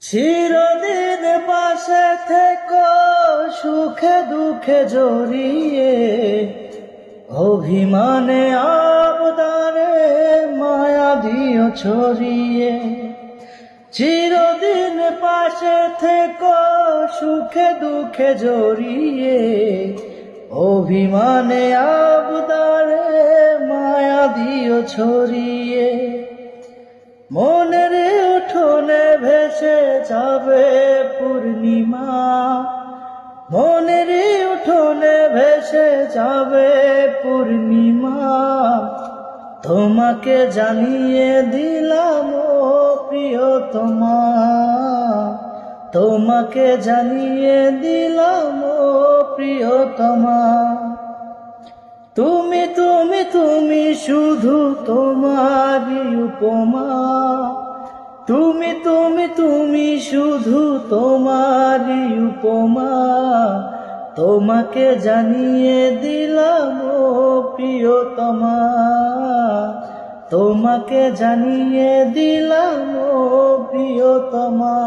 চিরদিন পাশে থেকো সুখে দুঃখে জড়িয়ে, অভিমানে আবদারে মায়া দিও ছড়িয়ে। চিরদিন পাশে থেকো সুখে দুঃখে জড়িয়ে, অভিমানে আবদারে মায়া দিও ছড়িয়ে। মনের উঠোনে ভেসে যাবে পূর্ণিমা, মনের উঠোনে ভেসে যাবে পূর্ণিমা। তোমাকে জানিয়ে দিলাম ও প্রিয়তমা, তোমাকে জানিয়ে দিলাম ও প্রিয়তমা। তুমি তুমি তুমি শুধু তোমারই উপমা, তুমি তুমি তুমি শুধু তোমারই উপমা। তোমাকে জানিয়ে দিলাম ও প্রিয়তমা, তোমাকে জানিয়ে দিলাম ও প্রিয়তমা।